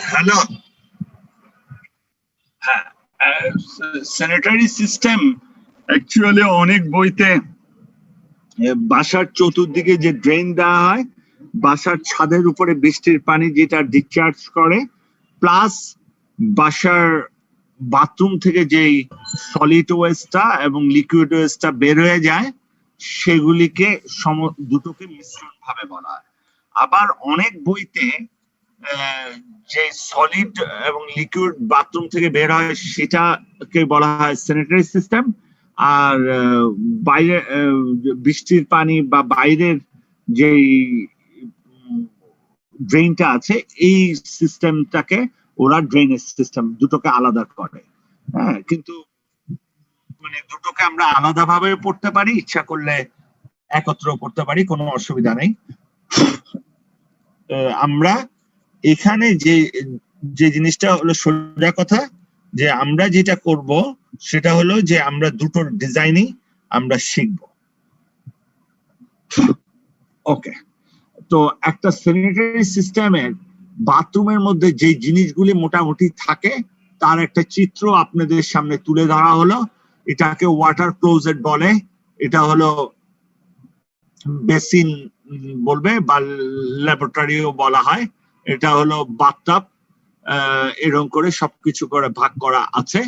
Hello. হ্যাঁ, sanitary system actually অনেক বইতে বাসার চতুর্দিকে যে ড্রেন দেওয়া হয়, বাসার ছাদের উপরে বৃষ্টির পানি যেটা ডিসচার্জ করে, প্লাস বাসার বাথরুম থেকে যেই সলিড ওয়েস্টটা এবং লিকুইড ওয়েস্টটা বের হয়ে যায় সেগুলিকে দুটোকে মিশ্রণ ভাবে বলা হয়। আবার অনেক বইতে যে সলিড এবং লিকুইড বাথরুম থেকে বের হয় সেটাকে বলা হয় স্যানিটারি সিস্টেম, আর বাইরে বৃষ্টির পানি বা বাইরের যে ড্রেনটা আছে এই সিস্টেমটাকে ওরা ড্রেনেজ সিস্টেম, দুটোকে আলাদা করে। হ্যাঁ, কিন্তু মানে দুটোকে আমরা আলাদাভাবে পড়তে পারি, ইচ্ছা করলে একত্র পড়তে পারি, কোনো অসুবিধা নেই। আমরা এখানে যে যে জিনিসটা হলো সোজা কথা, যে আমরা যেটা করব সেটা হলো যে আমরা দুটোর ডিজাইনই আমরা শিখব। ওকে, তো একটা স্যানিটারি সিস্টেমের বাথরুমের মধ্যে যে জিনিসগুলি মোটামুটি থাকে তার একটা চিত্র আপনাদের সামনে তুলে ধরা হলো। এটাকে ওয়াটার ক্লোজেট বলে, এটা হলো বেসিন বলবে বা ল্যাবরেটরিও বলা হয়, এটা হলো বাথটাব, এরকম করে সবকিছু করে ভাগ করা আছে।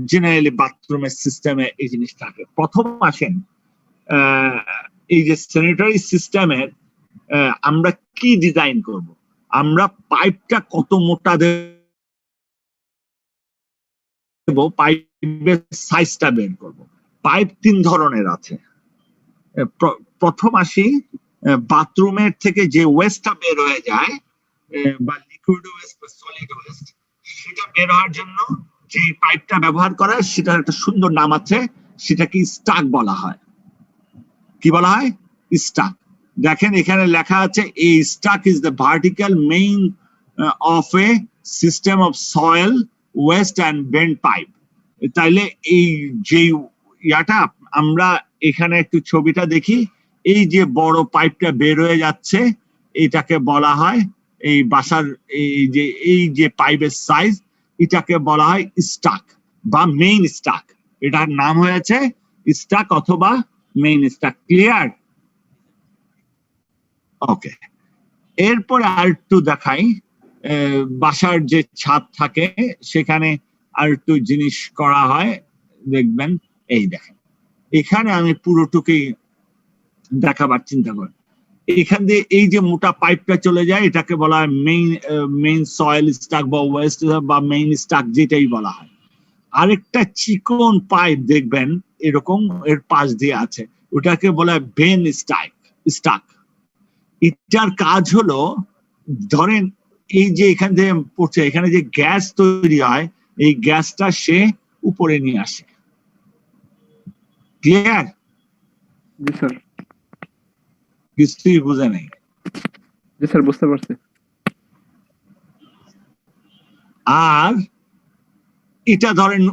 জেনারেলি বাথরুমের সিস্টেমে এই জিনিস থাকে। প্রথম আসেন এই যে স্যানিটারি সিস্টেমের আমরা কি ডিজাইন করব, আমরা পাইপটা কত মোটা দেব, পাইপের সাইজটা বের করব। পাইপ তিন ধরনের আছে। প্রথম আসি বাথরুমের থেকে যে ওয়েস্টটা বের হয়ে যায় বা লিকুইড ওয়েস্ট বা সলিড ওয়েস্ট, সেটা বের হওয়ার জন্য যে পাইপটা ব্যবহার করা হয় সেটার একটা সুন্দর নাম আছে, সেটাকে স্টাক বলা হয়। কি বলা হয়? স্টাক। দেখেন এখানে লেখা আছে a stack is the vertical main of a system of soil waste and bend pipe. তাইলে এই যে ইয়াটা আমরা এখানে একটু ছবিটা দেখি, এই যে বড় পাইপটা বের হয়ে যাচ্ছে এটাকে বলা হয় এই বাসার এই যে পাইপের সাইজ, এটাকে বলা হয় স্টাক বা মেইন স্টাক। এটার নাম হয়েছে স্টাক অথবা মেইন স্টাক। ক্লিয়ার? ওকে, এরপরে আর একটু দেখাই। বাসার যে ছাদ থাকে সেখানে আর একটু জিনিস করা হয়, দেখবেন। এই দেখেন এখানে আমি পুরোটুকুই দেখাবার চিন্তা করি। এখান দিয়ে এই যে মোটা পাইপটা চলে যায় এটাকে বলা হয় মেইন সয়েল স্টাক বা ওয়েস্ট বা মেইন স্টাক, যেটাই বলা হয়। আরেকটা চিকন পাইপ দেখবেন এরকম এর পাশ দিয়ে আছে, ওটাকে বলা হয় বেন স্টাক। এটার কাজ হলো, ধরেন এই যে এখান থেকে পড়ছে, এখানে যে গ্যাস তৈরি হয় এই গ্যাসটা সে উপরে নিয়ে আসে। ক্লিয়ার? জি স্যার। কিছুই বুঝে নেই? জি স্যার, বুঝতে পারছি। আর এটা ধরেন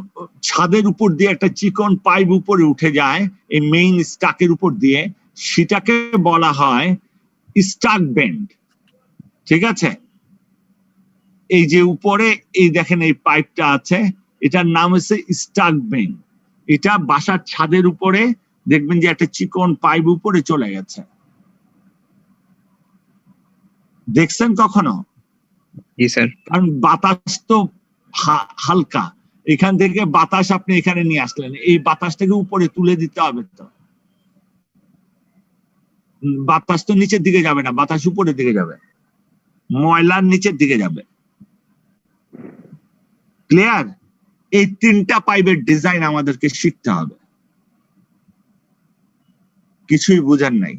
ছাদের উপর দিয়ে একটা চিকন পাইপ উপরে উঠে যায় এই মেইন স্টাকের উপর দিয়ে, সেটাকে বলা হয় স্টাক বেন্ড। ঠিক আছে? এই যে উপরে এই দেখেন এই পাইপটা আছে, এটার নাম হচ্ছে স্টাক বেন্ড। এটা বাসার ছাদের উপরে দেখবেন যে একটা চিকন পাইপ উপরে চলে গেছে। দেখছেন কখনো? জি স্যার। কারণ বাতাস তো হালকা, এখান থেকে বাতাস আপনি এখানে নিয়ে আসলেন, এই বাতাসটাকে উপরে তুলে দিতে হবে। তো বাতাস তো নিচের দিকে যাবে না, বাতাস উপরের দিকে যাবে, ময়লার নিচের দিকে যাবে। ক্লিয়ার? এই তিনটা পাইপের ডিজাইন আমাদেরকে শিখতে হবে। কিছুই বুঝার নাই?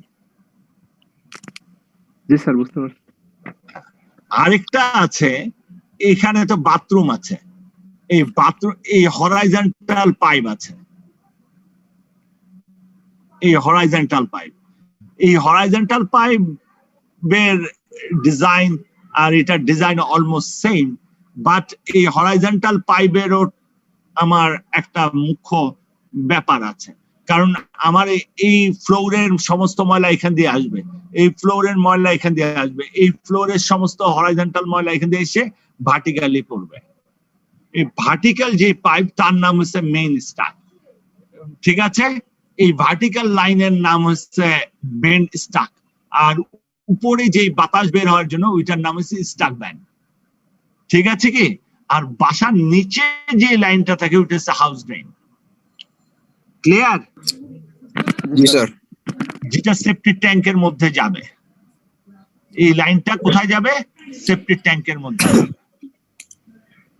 জি স্যার, বুঝতে পারছি। আরেকটা আছে, এখানে তো বাথরুম আছে, এই বাথরুম এই হরাইজন্টাল পাইপ আছে, এই হরাইজন্টাল পাইপের ডিজাইন আর এটার ডিজাইন অলমোস্ট সেম, বাট এই হরাইজন্টাল পাইপেরও আমার একটা মুখ্য ব্যাপার আছে। কারণ আমার এই ফ্লোরের সমস্ত ময়লা এখান দিয়ে আসবে, এই ফ্লোরের ময়লা এখান দিয়ে আসবে, এই ফ্লোরের সমস্ত হরাইজন্টাল ময়লা এখান দিয়ে এসে ভার্টিক্যালি পড়বে। এই ভার্টিক্যাল যে পাইপ তার নাম হচ্ছে মেইন স্টাক, ঠিক আছে? এই ভার্টিক্যাল লাইনের নাম হচ্ছে বেন্ড স্টাক, আর উপরে যে বাতাস বের হওয়ার জন্য ওইটার নাম হচ্ছে স্টাক ব্যান্ড, ঠিক আছে কি? আর বাসার নিচে যে লাইনটা থাকে ওটা হচ্ছে হাউস ড্রেন। ক্লিয়ার? জি স্যার। যেটা সেপ্টিক ট্যাঙ্কের মধ্যে যাবে, এই লাইনটা কোথায় যাবে? সেপ্টিক ট্যাঙ্কের মধ্যে।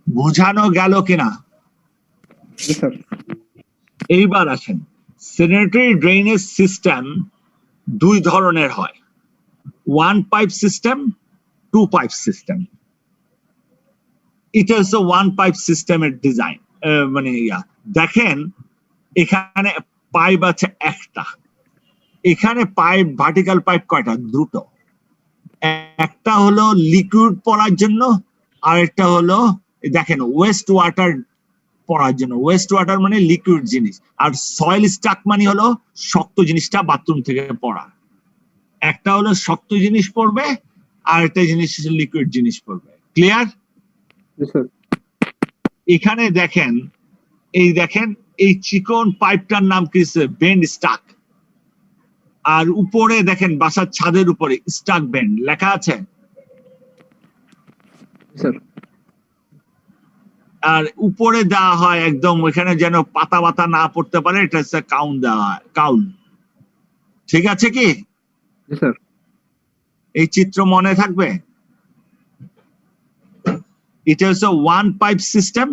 বোঝানো গেল কিনা? জি স্যার। এইবার আসেন, স্যানিটারি ড্রেনেজ সিস্টেম দুই ধরনের হয়, one pipe system, two pipe system. এটা হচ্ছে ওয়ান পাইপ সিস্টেমের ডিজাইন, মানে দেখেন এখানে পাইপ আছে একটা, এখানে পাইপ ভার্টিক্যাল পাইপ কয়টা? দুটো। একটা হলো লিকুইড পড়ার জন্য, আর একটা হলো দেখেন ওয়েস্ট ওয়াটার পড়ার জন্য। ওয়েস্ট ওয়াটার মানে লিকুইড জিনিস, আর সয়েল স্টাক মানে হলো শক্ত জিনিসটা বাথরুম থেকে পড়া। একটা হলো শক্ত জিনিস পড়বে, আর একটা জিনিস লিকুইড জিনিস পড়বে। ক্লিয়ার? জি স্যার। এখানে দেখেন, এই চিকন পাইপটার নাম কি? Bend Starc. আর উপরে দেখেন বাসার ছাদের উপরে স্টাক বেন্ড লেখা আছে। স্যার। আর উপরে দেওয়া হয় একদম ওইখানে যেন পাতা পাতা না পড়তে পারে, এটা হচ্ছে কাউন দেওয়া হয়, কাউন। ঠিক আছে কি? জি স্যার। এই চিত্র মনে থাকবে? এটা হচ্ছে ওয়ান পাইপ সিস্টেম,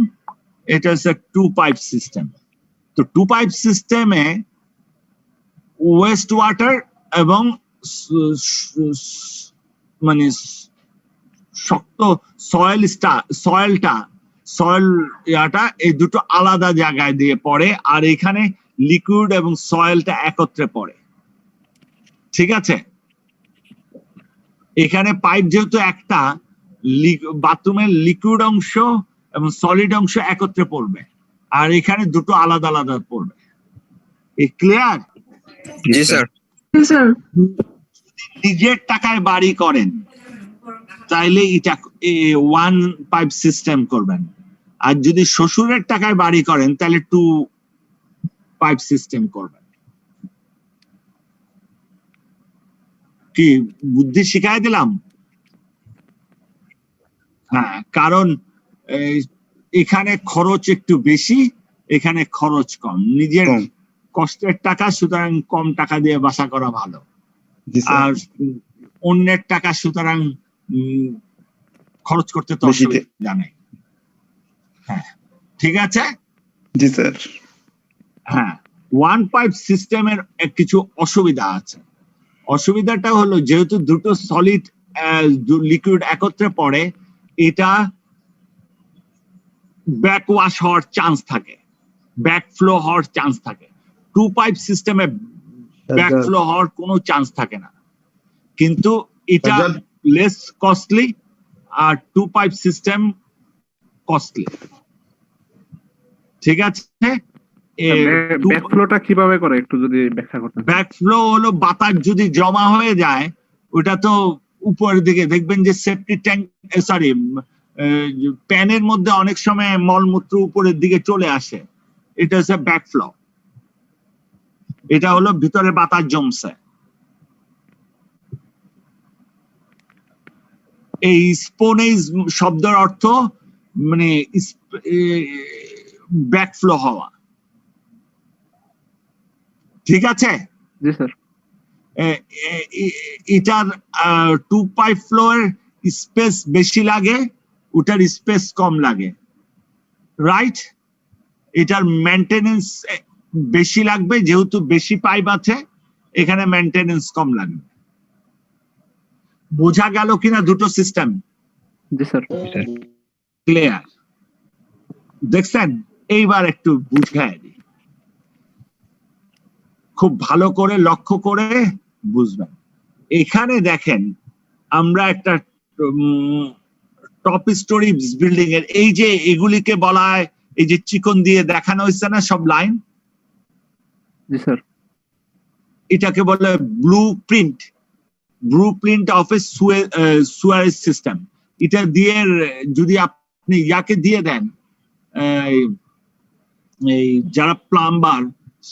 এটা হচ্ছে টু পাইপ সিস্টেম। তো টু পাইপ সিস্টেমে ওয়েস্ট ওয়াটার এবং মানে শক্ত সয়েল ইয়াটা এই দুটো আলাদা জায়গায় দিয়ে পড়ে, আর এখানে লিকুইড এবং সয়েলটা একত্রে পড়ে। ঠিক আছে? এখানে পাইপ যেহেতু একটা, বাথরুমের লিকুইড অংশ এবং সলিড অংশ একত্রে পড়বে, আর এখানে দুটো আলাদা আলাদা পড়বে। ক্লিয়ার? জি স্যার। নিজের টাকায় বাড়ি করেন তাইলে এটা ওয়ান পাইপ সিস্টেম করবেন, আর যদি শ্বশুরের টাকায় বাড়ি করেন তাহলে টু পাইপ সিস্টেম করবেন। কি বুদ্ধি শিখাই দিলাম? হ্যাঁ, কারণ এখানে খরচ একটু বেশি, এখানে খরচ কম। নিজের কষ্টের টাকা, সুতরাং কম টাকা দিয়ে বাসা করা ভালো। আর অন্যের টাকা, সুতরাং খরচ করতে তো অসুবিধা নেই। হ্যাঁ, ঠিক আছে? জি স্যার। হ্যাঁ, ওয়ান পাইপ সিস্টেমের কিছু অসুবিধা আছে। অসুবিধাটা হলো যেহেতু দুটো সলিড লিকুইড একত্রে পড়ে, এটা ব্যাকওয়াশ হওয়ার চান্স থাকে, ব্যাকফ্লো হওয়ার চান্স থাকে। টু পাইপ সিস্টেমে ব্যাকফ্লো হওয়ার কোনো চান্স থাকে না, কিন্তু এটা লেস কস্টলি, আর টু পাইপ সিস্টেম কস্টলি। ঠিক আছে? ব্যাকফ্লোটা কিভাবে করে একটু যদি ব্যাখ্যা করতেন। ব্যাকফ্লো হলো বাতাস যদি জমা হয়ে যায়, ওটা তো উপরের দিকে দেখবেন যে সেপ্টিক ট্যাঙ্ক, সরি, প্যানের মধ্যে অনেক সময় মলমূত্র উপরের দিকে চলে আসে, এটা হচ্ছে ব্যাকফ্লো। এটা হলো ভিতরে বাতাস জমছে। এই স্পোনেজ শব্দের অর্থ মানে ব্যাকফ্লো হওয়া। ঠিক আছে? জি স্যার। এটার টু পাইপ ফ্লোর স্পেস বেশি লাগে, ওটার স্পেস কম লাগে, রাইট? এটার মেনটেনেন্স বেশি লাগবে, যেহেতু বেশি পাইপ আছে এখানে মেনটেনেন্স কম লাগবে। বোঝা গেল কিনা দুটো সিস্টেম? জি স্যার। ক্লিয়ার? দেখছেন? এইবার একটু বুঝাই দিই, খুব ভালো করে লক্ষ্য করে বুঝবেন। এখানে দেখেন আমরা একটা টপ স্টোরি বিল্ডিং এর, এই যে এগুলিকে বলা হয়, এই যে চিকন দিয়ে দেখানো হয়েছে না সব লাইন, জি স্যার। এটাকে বলে blue print of A Suarez system. এটা দিয়ে যদি আপনি ইয়াকে দিয়ে দেন, এই যারা প্লাম্বার,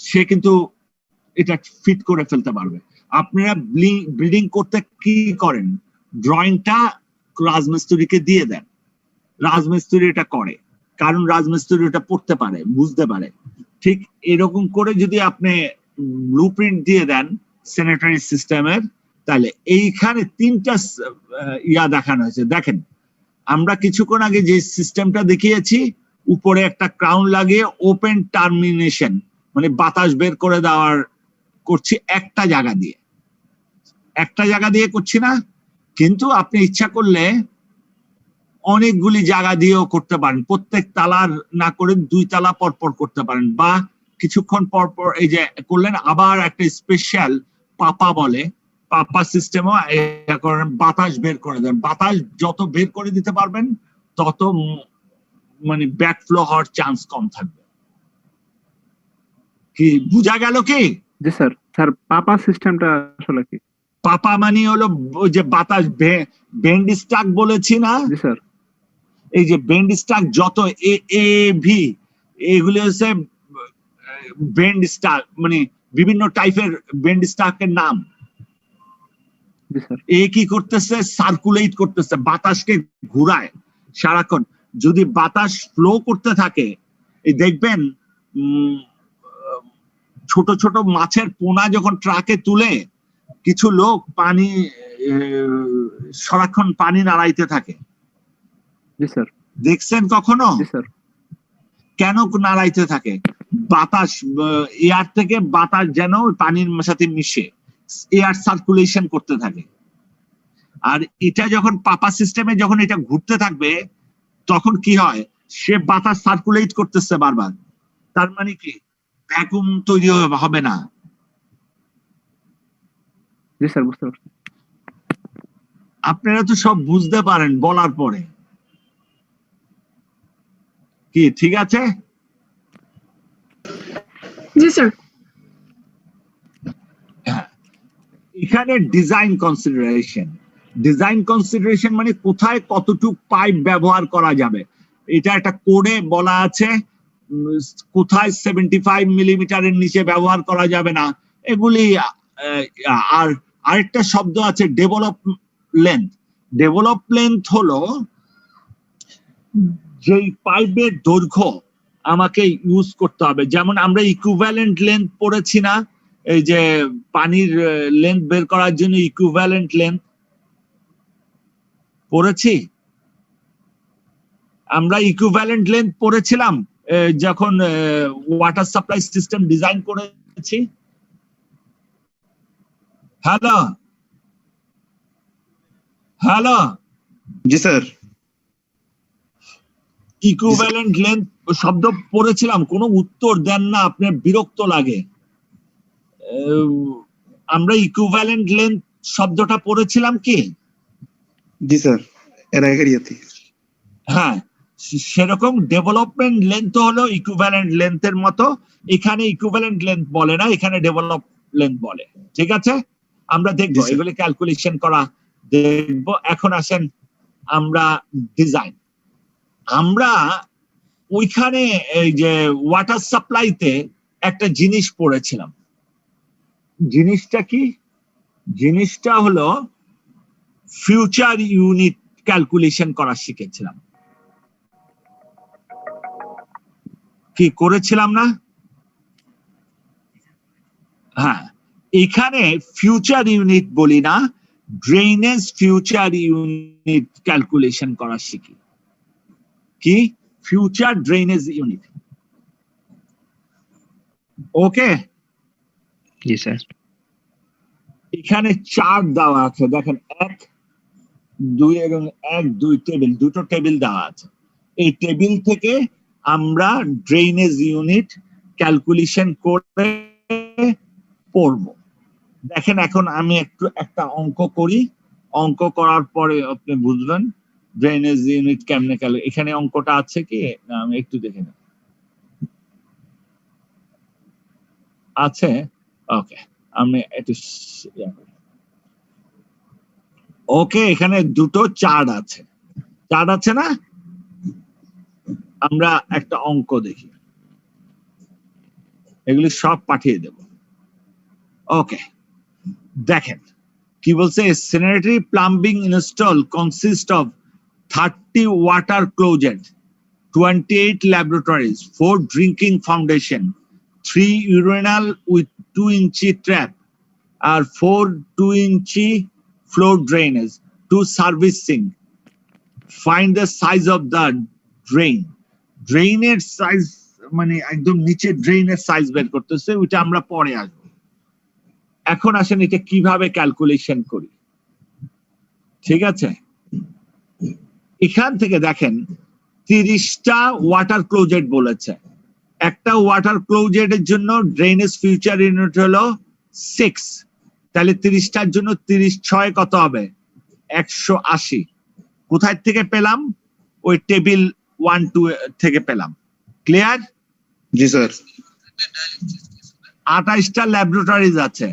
সে কিন্তু এটা ফিট করে ফেলতে পারবে। আপনারা বিল্ডিং করতে কি করেন, ড্রয়িংটা রাজমিস্ত্রিকে দিয়ে দেন, রাজমিস্ত্রি এটা করে, কারণ রাজমিস্ত্রি এটা পড়তে পারে, বুঝতে পারে। ঠিক এরকম করে যদি আপনি ব্লুপ্রিন্ট দিয়ে দেন স্যানিটারি সিস্টেমের, তাহলে এইখানে তিনটা ইয়া দেখানো হয়েছে। দেখেন, আমরা কিছুক্ষণ আগে যে সিস্টেমটা দেখিয়েছি, উপরে একটা ক্রাউন লাগিয়ে ওপেন টার্মিনেশন, মানে বাতাস বের করে দেওয়ার করছি একটা জায়গা দিয়ে করছি না, কিন্তু আপনি ইচ্ছা করলে অনেকগুলি জায়গা দিয়েও করতে পারেন। প্রত্যেক তালার না করে 2 তালা পরপর করতে পারেন, বা কিছুক্ষণ পরপর এই যে করলেন, আবার একটা স্পেশাল পাপা সিস্টেমও করেন, বাতাস বের করে দেন। বাতাস যত বের করে দিতে পারবেন তত মানে ব্যাকফ্লো হওয়ার চান্স কম থাকবে। কি বুঝা গেল কি? জি স্যার। স্যার পাপা সিস্টেমটা আসলে কি? পাপা মানে হলো ওই যে বাতাস বেন্ড স্টাক বলেছি না, জি স্যার। এই যে বেন্ড স্টাক যত এ ভি, এগুলি হচ্ছে বেন্ড স্টাক, মানে বিভিন্ন টাইপের বেন্ড স্টাকের নাম। জি স্যার। এ কি করতেছে, সার্কুলেট করতেছে, বাতাসকে ঘুরায় সারাক্ষণ। যদি বাতাস ফ্লো করতে থাকে, এই দেখবেন ছোট ছোট মাছের পোনা যখন ট্রাকে তুলে, কিছু লোক পানি সারাক্ষণ পানি নাড়াইতে থাকে। জি স্যার। দেখছেন কখনো? জি স্যার। কেন নাড়াইতে থাকে? বাতাস, এয়ার থেকে বাতাস যেন পানির সাথে মিশে এয়ার সার্কুলেশন করতে থাকে। আর এটা যখন পাপা সিস্টেমে যখন এটা ঘুরতে থাকবে, তখন কি হয়, সে বাতাস সার্কুলেট করতেছে বারবার। তার মানে কি, ভ্যাকুয়াম তৈরি হবে না। জি স্যার, বুঝতে পারছি। আপনারা তো সব বুঝতে পারেন বলার পরে। কি ঠিক আছে? জি স্যার। এখানে ডিজাইন কনসিডারেশন মানে কোথায় কতটুক পাইপ ব্যবহার করা যাবে, এটা একটা কোডে বলা আছে। কোথায় 75 মিলিমিটারের নিচে ব্যবহার করা যাবে না, এগুলি। আর আরেকটা শব্দ আছে ডেভেলপ লেন্থ হলো যেই পাইপের দৈর্ঘ্য আমাকে ইউজ করতে হবে। যেমন আমরা ইকুইভ্যালেন্ট লেন্থ পড়েছি না, এই যে পানির লেন্থ বের করার জন্য ইকুইভ্যালেন্ট লেন্থ পড়েছি আমরা। ইকুইভ্যালেন্ট লেন্থ পড়েছিলাম যখন ওয়াটার সাপ্লাই সিস্টেম ডিজাইন করেছি। হ্যালো জি স্যার। ইকুইভ্যালেন্ট লেন্থ শব্দ পড়েছিলাম, কোনো উত্তর দেন না, আপনার বিরক্ত লাগে। আমরা ইকুইভ্যালেন্ট লেন্থ শব্দটা পড়েছিলাম কি? জি স্যার, এর আগের ইয়াতে। হ্যাঁ, সেরকম ডেভেলপমেন্ট লেন্থ হলো ইকুইভ্যালেন্ট লেন্থের মতো। এখানে ইকুইভ্যালেন্ট লেন্থ বলে না, এখানে ডেভেলপ লেন্থ বলে। ঠিক আছে, আমরা দেখবো এগুলি ক্যালকুলেশন করা দেখবো। এখন আসেন আমরা ডিজাইন। আমরা ওইখানে এই যে ওয়াটার সাপ্লাইতে একটা জিনিস পড়েছিলাম। জিনিসটা কি? জিনিসটা হলো ফিউচার ইউনিট ক্যালকুলেশন করা শিখেছিলাম। কি করেছিলাম না? হ্যাঁ, এখানে ফিউচার ইউনিট বলি না, ড্রেনেজ ফিউচার ইউনিট ক্যালকুলেশন করা শিখি। কি? Future drainage unit. ওকে, জি স্যার। এখানে 4 দেওয়া আছে, দেখেন 1, 2 এবং 1, 2 টেবিল, দুটো টেবিল দেওয়া আছে। এই টেবিল থেকে আমরা ড্রেনেজ ইউনিট ক্যালকুলেশন করে পড়ব। দেখেন, এখন আমি একটা অঙ্ক করি, অঙ্ক করার পরে আপনি বুঝবেন ড্রেনেজ ইউনিট কেমনে এখানে অঙ্কটা আছে কি না, আমি একটু দেখে নেব। আছে? ওকে, আমি একটু ওকে, এখানে দুটো চার্ট আছে, চার্ট আছে না? আমরা একটা অঙ্ক দেখি, এগুলি সব পাঠিয়ে দেব। ওকে, দেখেন কি বলছে, sanitary plumbing install consist of 30 water closet, 28 laboratories, 4 drinking foundation, 3 urinal with 2-inch trap, আর 4 2-inch floor drainage, 2 service sink. Find the size of the drain. ড্রেইনের সাইজ মানে একদম নিচে ড্রেইনের সাইজ বের করতেছে, ওইটা আমরা পরে আসবো। এখন আসেন এটা কিভাবে ক্যালকুলেশন করি। ঠিক আছে, এখান থেকে দেখেন 30টা ওয়াটার ক্লোজেট বলেছে। একটা ওয়াটার ক্লোজেটের জন্য ড্রেনেজ ফিউচার ইউনিট হলো 6, তাহলে 30টার জন্য 30×6 কত হবে? 180। কোথায় থেকে পেলাম? ওই টেবিল 1-2 থেকে পেলাম। ক্লিয়ার? জি স্যার। 28টা ল্যাবরেটরিজ আছে,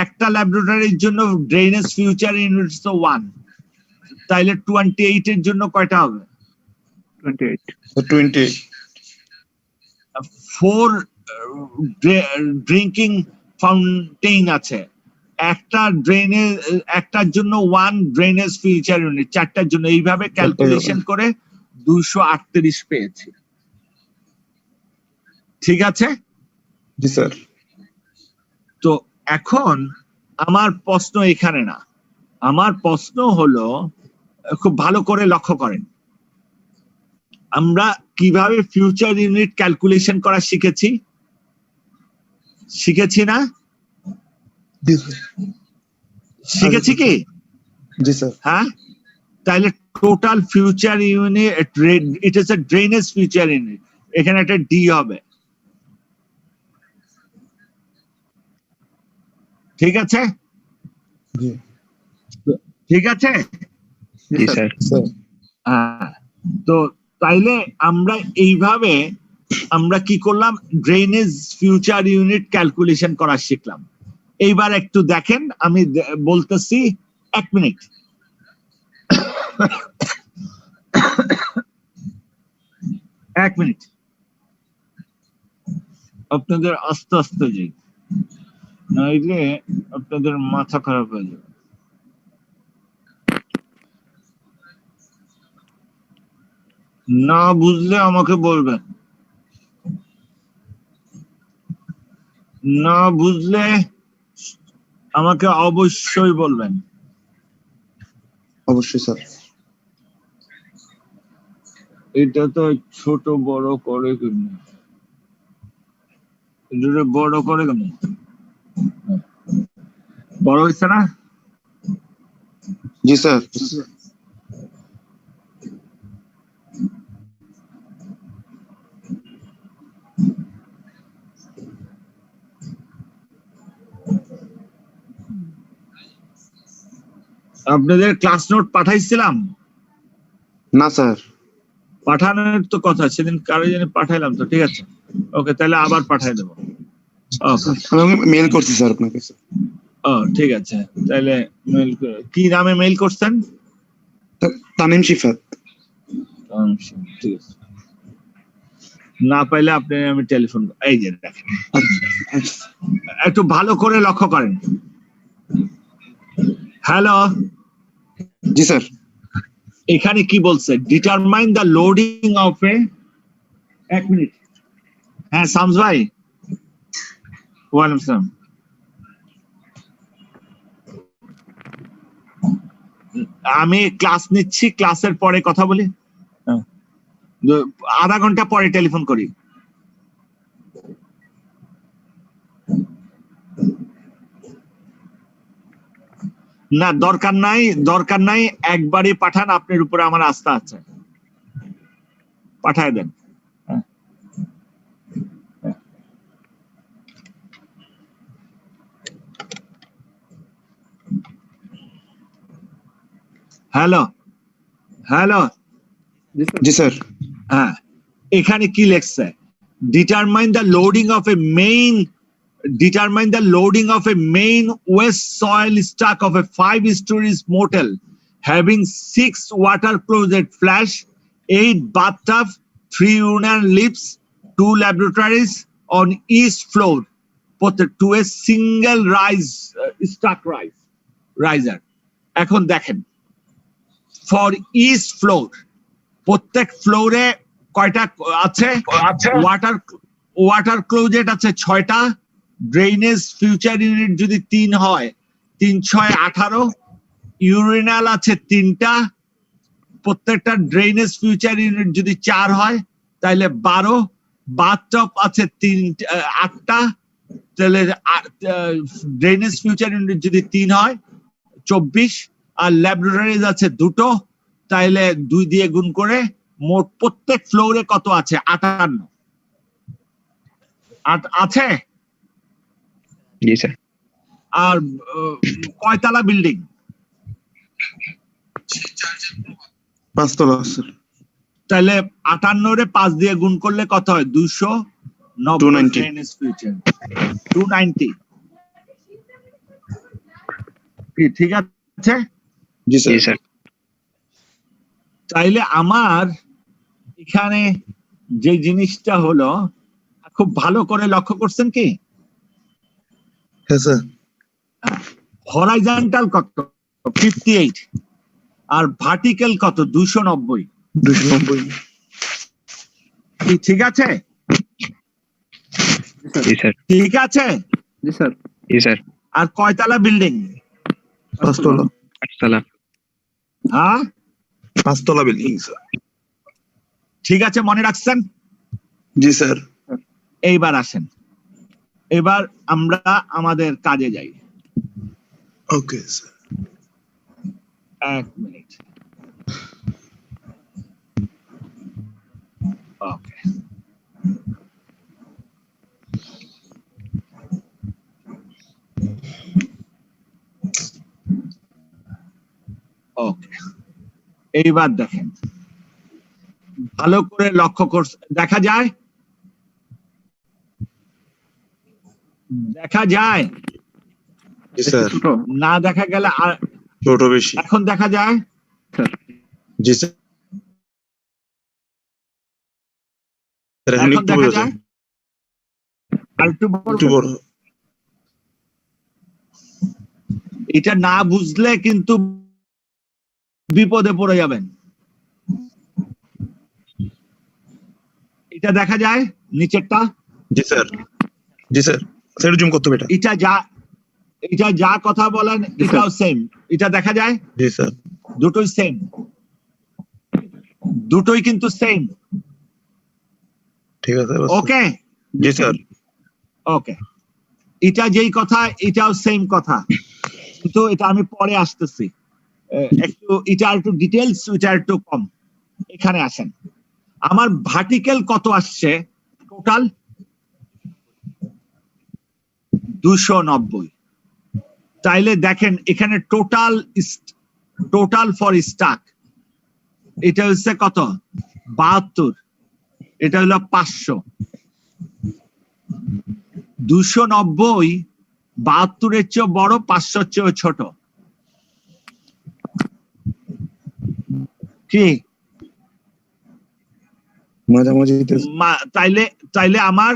একটা ল্যাবরেটরির জন্য ড্রেনেজ ফিউচার ইউনিট তো 1, তাইলে 28 এর জন্য কয়টা হবে? 20। 4 ড্রিঙ্কিং ফাউন্টেইন আছে, একটা ড্রেনেজ, একটার জন্য 1 ড্রেনেজ ফিউচার ইউনিট, 4টার জন্য। এইভাবে ক্যালকুলেশন করে 238 পেয়েছি। ঠিক আছে? জি স্যার। তো এখন আমার প্রশ্ন এখানে না, আমার প্রশ্ন হলো, খুব ভালো করে লক্ষ্য করেন, আমরা কিভাবে ফিউচার ইউনিট ক্যালকুলেশন করা শিখেছি? শিখেছি না? শিখেছি কি? জি স্যার। হ্যাঁ, তাহলে total future unit, it is a drainage future unit, এখানে একটা ডি হবে। ঠিক আছে? জি। ঠিক আছে? জি স্যার। হ্যাঁ, তো তাইলে আমরা এইভাবে আমরা কি করলাম? ড্রেনেজ ফিউচার ইউনিট ক্যালকুলেশন করা শিখলাম। এইবার একটু দেখেন, আমি বলতেছি, 1 মিনিট। এক মিনিট, আপনাদের আস্তে আস্তে যাই, নইলে আপনাদের মাথা খারাপ হয়ে যাবে। না বুঝলে আমাকে বলবেন, না বুঝলে আমাকে অবশ্যই বলবেন। অবশ্যই স্যার। এটা তো ছোট বড় করে কেন? এটা বড় করে কেন? বড় হয়েছে না? জি স্যার। আপনাদের ক্লাস নোট পাঠাইছিলাম না স্যার। পাঠানোর তো কথা, সেদিন কারো জানি পাঠাইলাম তো। ঠিক আছে, ওকে, তাহলে আবার পাঠাই দেবো। আমি মেইল করছি স্যার আপনাকে। ও ঠিক আছে, তাহলে মেইল কি নামে মেইল করছেন? তানিম শিফাত। ঠিক আছে, না পাইলে আপনি আমি টেলিফোন, এই যে দেখেন, একটু ভালো করে লক্ষ্য করেন। হ্যালো, জি স্যার। এখানে কি বলছে? Determine the loading of A, 1 minute. হ্যাঁ শামস ভাই, ওয়ালাইকুম আসসালাম। আমি ক্লাস নিচ্ছি, ক্লাসের পরে কথা বলি, আধা ঘন্টা পরে টেলিফোন করি। না দরকার নাই, দরকার নাই, একবারই পাঠান, আপনার উপরে আমার আস্থা আছে, পাঠায় দেন। হ্যালো হ্যালো, জি স্যার। হ্যাঁ, এখানে কি লেখছে? Determine the loading of A main determine the loading of a main west soil stack of a 5-story motel having 6 water closet flash, 8 bathtub, 3 urinal lifts, 2 laboratories on east floor, put to a single stack riser. এখন দেখেন, for east floor, প্রত্যেক ফ্লোরে কয়টা আছে? Water closet আছে 6টা, drainage future unit যদি 3 হয়, 3 6 18, ইউরিনাল আছে 3টা, প্রত্যেকটা ড্রেনেজ ফিউচার ইউনিট যদি 4 হয় তাহলে 12, বাথটব আছে 8টা, তাহলে ড্রেনেজ ফিউচার ইউনিট যদি 3 হয় 24, আর ল্যাবরেটরিজ আছে 2টো, তাইলে 2 দিয়ে গুণ করে মোট প্রত্যেক ফ্লোরে কত আছে? 58 আছে। জি স্যার। আর কয়তলা বিল্ডিং? 5 তলা স্যার। তাহলে 58 রে 5 দিয়ে গুণ করলে কত হয়? 290। 290 ঠিক আছে? জি স্যার। তাইলে আমার এখানে যে জিনিসটা হলো, খুব ভালো করে লক্ষ্য করছেন কি? হ্যাঁ স্যার। হরাইজন্টাল কত? 58, আর ভার্টিক্যাল কত? 290। ঠিক আছে? ঠিক আছে? জি স্যার। জি স্যার। আর কয়তলা বিল্ডিং? 5 তলা। 8 তলা। হ্যাঁ, 5 তলা বিল্ডিং স্যার। ঠিক আছে, মনে রাখছেন? জি স্যার। এইবার আসেন, এবার আমরা আমাদের কাজে যাই। Okay sir. 1 মিনিট। ওকে, ওকে, এইবার দেখেন, ভালো করে লক্ষ্য করছে, দেখা যায়? দেখা যায় জি স্যার। না দেখা গেলে আর ছোট বেশি। এখন দেখা যায়? জি স্যার। এখন দেখা যায়? আর একটু বড়। এটা না বুঝলে কিন্তু বিপদে পড়ে যাবেন। এটা দেখা যায় নিচেরটা? জি স্যার। জি স্যার। স্যার জুম করতে হবে এটা। এটা যা কথা বলেন এটাও সেম। এটা দেখা যায়? জি স্যার। দুটোই সেম, দুটোই কিন্তু সেম। ঠিক আছে। ওকে। জি স্যার। ওকে, এটা যেই কথা এটাও সেম কথা, কিন্তু এটা আমি পরে আসতেছি। একটু এটা একটু ডিটেলস, এটা একটু কম। এখানে আসেন, আমার ভার্টিক্যাল কত আসছে টোটাল? 290। তাইলে দেখেন এখানে টোটাল ফর স্টাক এটা হচ্ছে কত? 72। এটা হলো 500। 290 72-এর চেয়ে বড়, 500-র চেয়ে ছোট। কি মাঝামাঝি? তাইলে আমার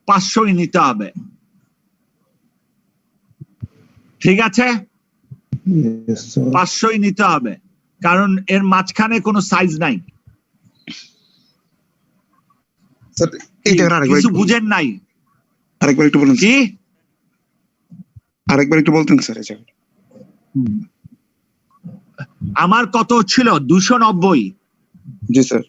500ই নিতে হবে। ঠিক আছে? 500ই নিতে হবে, কারণ এর মাঝখানে কোনো সাইজ নাই। কিছু বুঝেন নাই? আরেকবার একটু বলুন। কি? আরেকবার একটু বলতেন স্যার। আমার কত ছিল? 290। জি স্যার।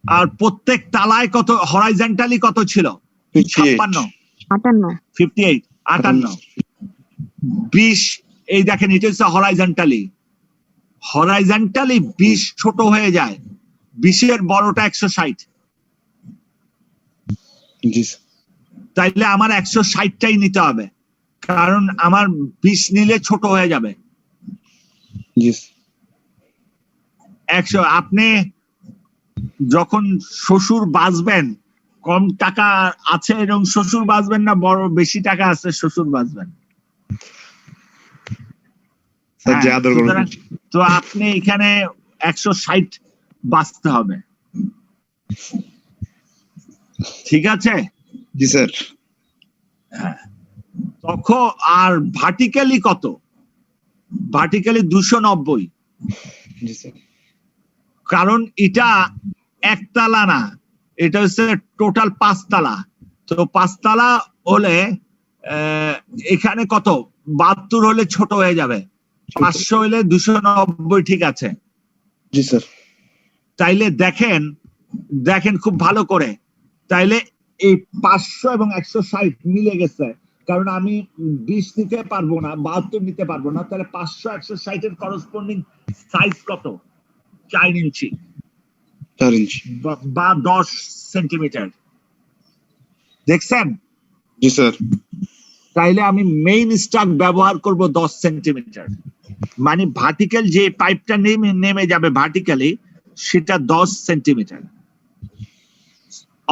আর প্রত্যেক তালায় কত? হরাইজন্টালি কত ছিল? 58। 20। এই দেখেন, এটা হচ্ছে হরাইজন্টালি। 20 ছোট হয়ে যায়, 20-এর বড়টা 160। তাইলে আমার 160টাই নিতে হবে, কারণ আমার 20 নিলে ছোট হয়ে যাবে। 100। আপনি যখন শ্বশুর বাঁচবেন কম টাকা আছে এবং শ্বশুর বাঁচবেন না বড় বেশি টাকা আছে শ্বশুর বাঁচবেন? স্যার যে হ্যাঁ, আদর করবেন। সুতরাং তো আপনি এখানে 160 বাঁচতে হবে, ঠিক আছে? জি স্যার। তখন আর ভার্টিক্যালি কত? ভার্টিক্যালি 290, জি স্যার। কারণ এটা একতলা না, এটা হচ্ছে টোটাল 5 তলা। তো 5 তলা হলে এখানে কত 72 হলে ছোট হয়ে যাবে, 500 হলে 290 ঠিক আছে? জি স্যার। তাইলে দেখেন দেখেন খুব ভালো করে, তাইলে এই 500 এবং 160 মিলে গেছে, কারণ আমি 20 নিতে পারবো না, 72 নিতে পারবো না, তাহলে 500 160 এর করসপন্ডিং সাইজ কত? 4 ইঞ্চি 4 ইঞ্চি বা 10 সেন্টিমিটার। দেখছেন? জি স্যার। তাইলে আমি মেইন স্ট্রাক ব্যবহার করব 10 সেন্টিমিটার, মানে ভার্টিক্যাল যে পাইপটা নেমে যাবে ভার্টিক্যালি সেটা 10 সেন্টিমিটার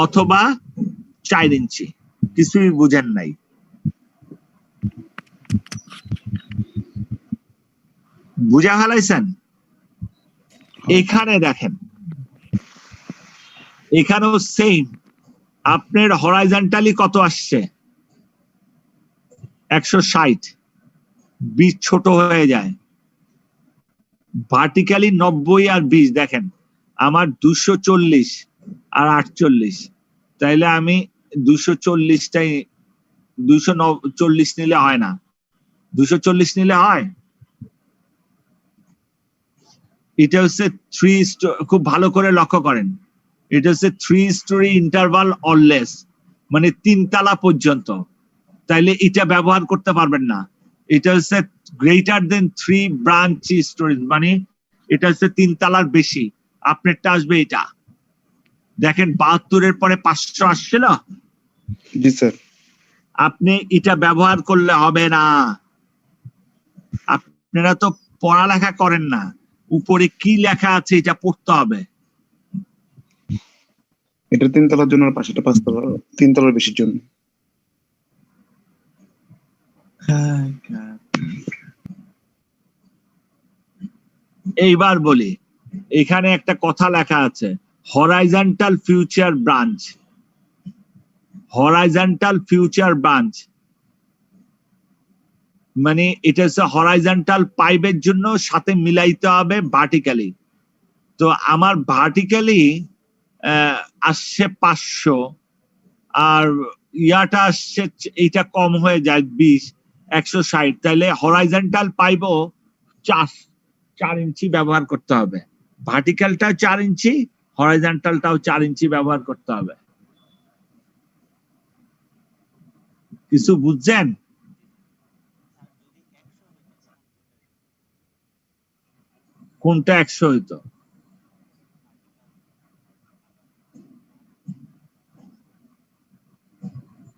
অথবা 4 ইঞ্চি। কিছুই বুঝেন নাই? বুঝা হালাইছেন? এখানে দেখেন, এখানেও সেম, আপনার হরাইজন্টালি কত আসছে? 160, বীজ ছোট হয়ে যায়। ভার্টিক্যালি 90 আর 20, দেখেন আমার 240 আর 48, তাইলে আমি 240টাই 240 নিলে হয় না, 240 নিলে হয়? এটা হচ্ছে 3, খুব ভালো করে লক্ষ্য করেন, এটা হচ্ছে 3 স্টোরি ইন্টারভাল অর লেস, মানে 3 তলা পর্যন্ত। তাইলে এটা ব্যবহার করতে পারবেন না, এটা হচ্ছে গ্রেটার দেন 3 ব্রাঞ্চ স্টোরেজ, মানে এটা হচ্ছে 3 তলার বেশি। আপনারটা আসবে এটা, দেখেন 72 এর পরে 500 আসছে না? জি স্যার। আপনি এটা ব্যবহার করলে হবে না, আপনারা তো পড়ালেখা করেন না, উপরে কি লেখা আছে এটা পড়তে হবে। এটা 3 তলার জন্য আর পাশেটা 5 তলা, 3 তলার বেশির জন্য। এইবার বলি, এখানে একটা কথা লেখা আছে, horizontal future branch. Horizontal future branch মানে এটা হচ্ছে হরাইজন্টাল পাইপের জন্য সাথে মিলাইতে হবে ভার্টিক্যালি। তো আমার ভার্টিক্যালি আসছে 500 আর ইয়াটা আসছে, এইটা কম হয়ে যায় 20, 160, তাইলে হরাইজন্টাল পাইপও 4 ইঞ্চি ব্যবহার করতে হবে। ভার্টিক্যালটাও 4 ইঞ্চি, হরাইজন্টালটাও 4 ইঞ্চি ব্যবহার করতে হবে। কিছু বুঝছেন? কোনটা 100 হইতো?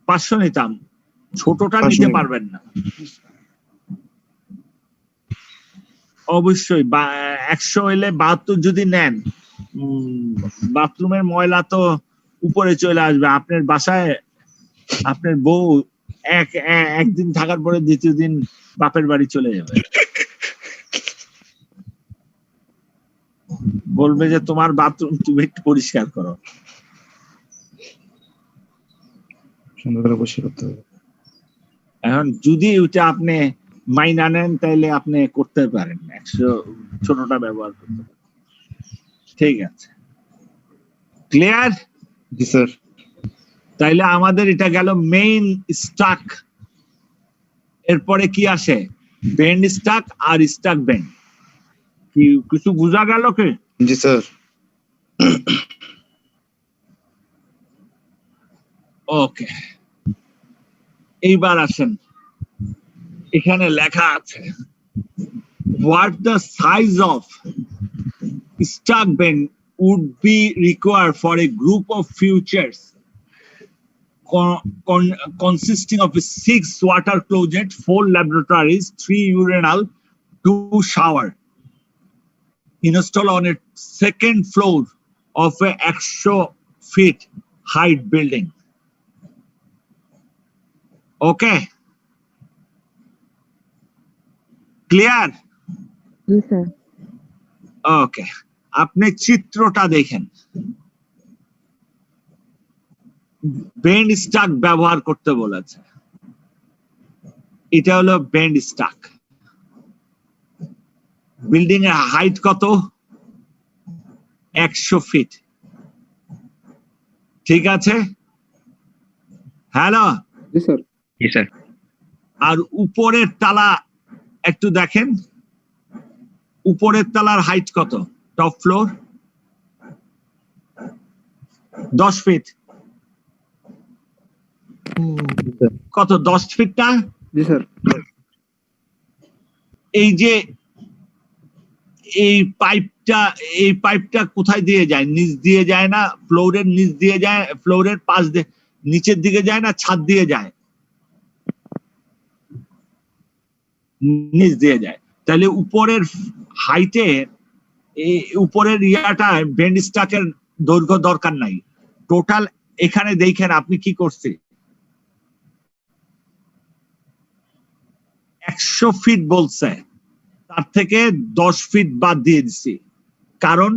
পাঁচশো নিতাম, ছোটটা 500 নিতে নিতাম। পারবেন না অবশ্যই। 100 হইলে 72 যদি নেন, বাথরুমের ময়লা তো উপরে চলে আসবে আপনার বাসায়। আপনার বউ একদিন থাকার পরে দ্বিতীয় দিন বাপের বাড়ি চলে যাবে, বলবে যে তোমার বাথরুম তুমি একটু পরিষ্কার করো। সুন্দর করে পরিষ্কার করতে হবে। এখন যদি ওইটা আপনি মাইনা নেন তাইলে আপনি করতে পারেন, 100 ছোটটা ব্যবহার করতে পারেন। ঠিক আছে, ক্লিয়ার? জি স্যার। তাইলে আমাদের এটা গেল মেইন স্টাক। এরপরে কি আসে? বেন্ড স্টাক আর স্টাক বেন্ড। কি কিছু বোঝা গেল কি? জি স্যার। ওকে, এইবার আসেন, এখানে লেখা আছে what the size of stack bend would be required for a group of futures consisting of 6 water closets, 4 laboratories, 3 urinal, 2 shower installed on a second floor of a 100 feet height building. Okay, clear? Yes, sir. ওকে, আপনি চিত্রটা দেখেন, bend Starc ব্যবহার করতে বলেছে। এটা হলো bend stack. Building এর height কত? 100 ফিট। ঠিক আছে? হ্যালো, জি স্যার। জি স্যার। আর উপরের তালা একটু দেখেন, উপরের তালার হাইট কত? Top floor 10 feet. কত? 10 ফিট না? জি স্যার। এই যে এই পাইপটা কোথায় দিয়ে যায়? নিচ দিয়ে যায় না ফ্লোরের নিচ দিয়ে যায়? ফ্লোরের পাশ দিয়ে নিচের দিকে যায় না ছাদ দিয়ে যায়? নিচ দিয়ে যায়। তাহলে উপরের হাইটে উপরের ইয়াটা বেন্ড স্টাকের দৈর্ঘ্য দরকার নাই। টোটাল এখানে দেখেন আপনি কি করছে, 100 ফিট বলছে, তার থেকে 10 ফিট বাদ দিয়ে দিছি। কারণ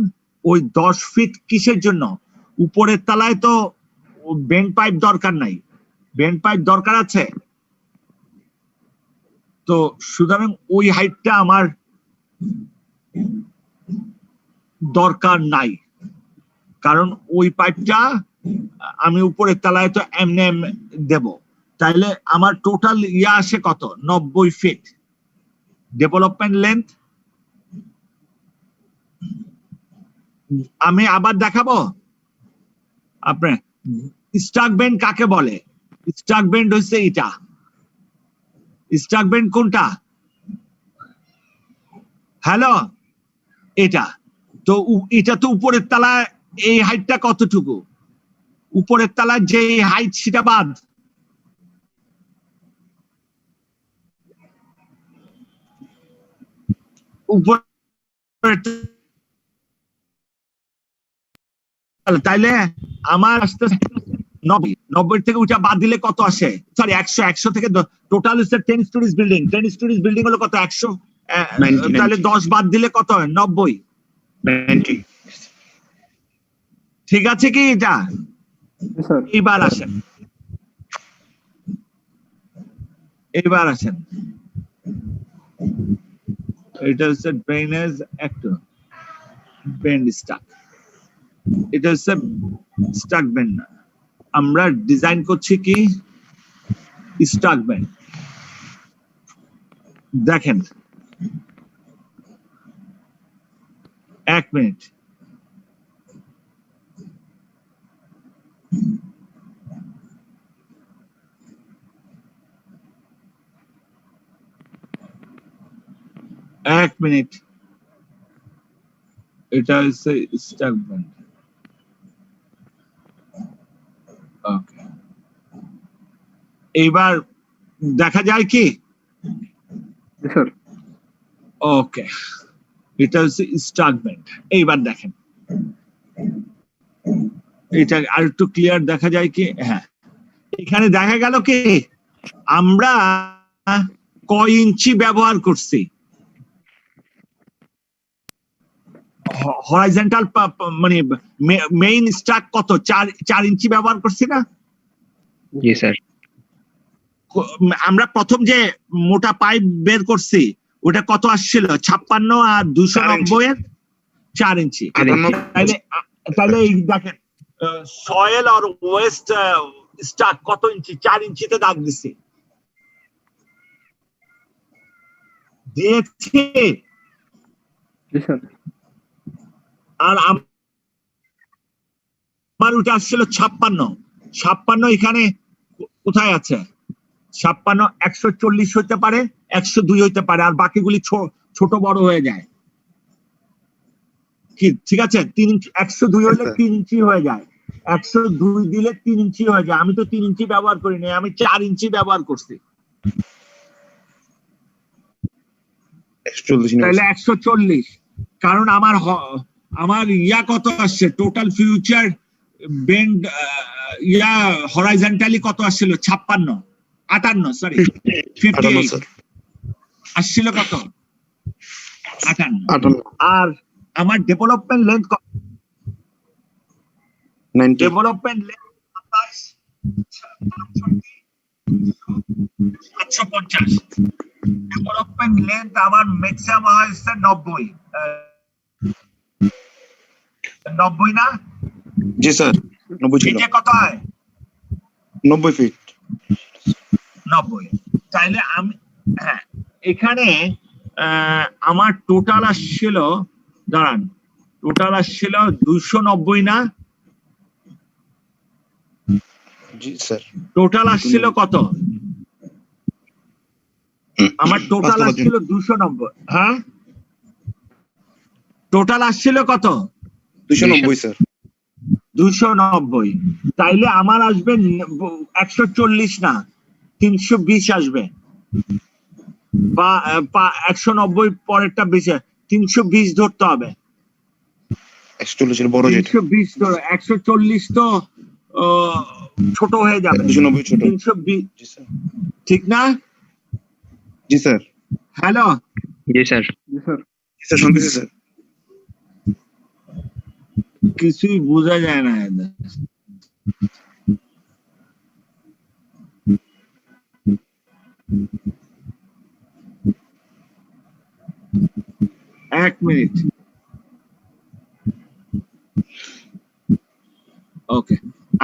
ওই 10 ফিট কিসের জন্য? উপরের তলায় তো বেন্ড পাইপ দরকার নাই। বেন্ড পাইপ দরকার আছে, তো সুতরাং ওই হাইটটা আমার দরকার নাই। কারণ ওই পাইপটা আমি উপরের তলায় তো এমনি দেব। তাইলে আমার টোটাল ইয়া আসে কত? 90 ফিট ডেভেলপমেন্ট লেন্থ। আমি আবার দেখাবো আপনার স্টাক বেন্ড কাকে বলে। স্টাক বেন্ড হচ্ছে এটা। স্টাক বেন্ড কোনটা? হ্যালো, এটা তো এটা তো উপরের তলায় এই হাইটটা কতটুকু? উপরের তলায় যে হাইট সেটা বাদ। তাইলে আমার আসতে 90 থেকে ওটা বাদ দিলে কত আসে? সরি 100 থেকে টোটাল হচ্ছে 10 স্টোরিজ বিল্ডিং। 10 স্টোরিজ বিল্ডিং হলো কত? 100। তাহলে 10 বাদ দিলে কত হয়? 90। 90। ঠিক আছে কি এটা? স্যার। এইবার আসেন, এইবার আসেন। এটা হচ্ছে ড্রেনেজ একটা বেন্ড স্টাক। এটা হচ্ছে স্টাক বেন্ড। আমরা ডিজাইন করছি কি স্টাক বেন্ড। দেখেন, 1 মিনিট। এটা হচ্ছে স্টাক বেন্ড। ওকে, এইবার দেখা যায় কি? স্যার। ওকে, এটা হচ্ছে স্টাক বেন্ড। এইবার দেখেন, এটা আর একটু ক্লিয়ার দেখা যায় কি? হ্যাঁ, এখানে দেখা গেল কি আমরা কয় ইঞ্চি ব্যবহার করছি? হরাইজন্টাল মানে মেইন স্টাক কত? 4 ইঞ্চি ব্যবহার করছি না? জি স্যার। আমরা প্রথম যে মোটা পাইপ বের করছি ওটা কত আসছিল? 56 আর 290 এর 4 ইঞ্চি। তাহলে এই দেখেন সয়েল আর ওয়েস্ট স্টাক কত ইঞ্চি? 4 ইঞ্চিতে দাগ দিছি। দিয়েছি। আর আমার ওটা আসছিল 56। এখানে কোথায় আছে? 56 140 হতে পারে, 102 হতে পারে, আর বাকিগুলি ছোট বড় হয়ে যায় কি? ঠিক আছে, 102 হলে 3 ইঞ্চি হয়ে যায়। 102 দিলে 3 ইঞ্চি হয়ে যায়। আমি তো 3 ইঞ্চি ব্যবহার করিনি, আমি 4 ইঞ্চি ব্যবহার করছি। তাহলে 140। কারণ আমার ইয়া কত আসছে? টোটাল ফিউচার বেন্ড ইয়া হরাইজন্টালি কত আসছিল? 58 সরি 58 স্যার আসছিল কত? 58। 58 আর আমার ডেভেলপমেন্ট লেন্থ কত? 90 ডেভেলপমেন্ট লেন্থ 750। ডেভেলপমেন্ট লেন্থ আমার ম্যাক্সিমাম হয়েছে 90। 90 না? জি স্যার 90 ছিল নিচে কত হয়? 90 ফিট 90। তাইলে আমি হ্যাঁ এখানে আমার টোটাল আসছিল, দাঁড়ান, টোটাল আসছিল 290 না? জি স্যার টোটাল আসছিল কত? আমার টোটাল আসছিল 290। হ্যাঁ টোটাল আসছিল কত? 290 স্যার 290। তাইলে আমার আসবে 140 না 320 আসবে, বা 190 পরেরটা বেশি, 320 ধরতে হবে। 140 এর বড় যেটা 320 ধরো, 140 তো ছোট হয়ে যাবে। 290 ছোট 320 জি স্যার ঠিক না? জি স্যার হ্যালো, জি স্যার জি স্যার জি স্যার শুনতেছি স্যার কিছুই বোঝা যায় না। এক মিনিট, ওকে।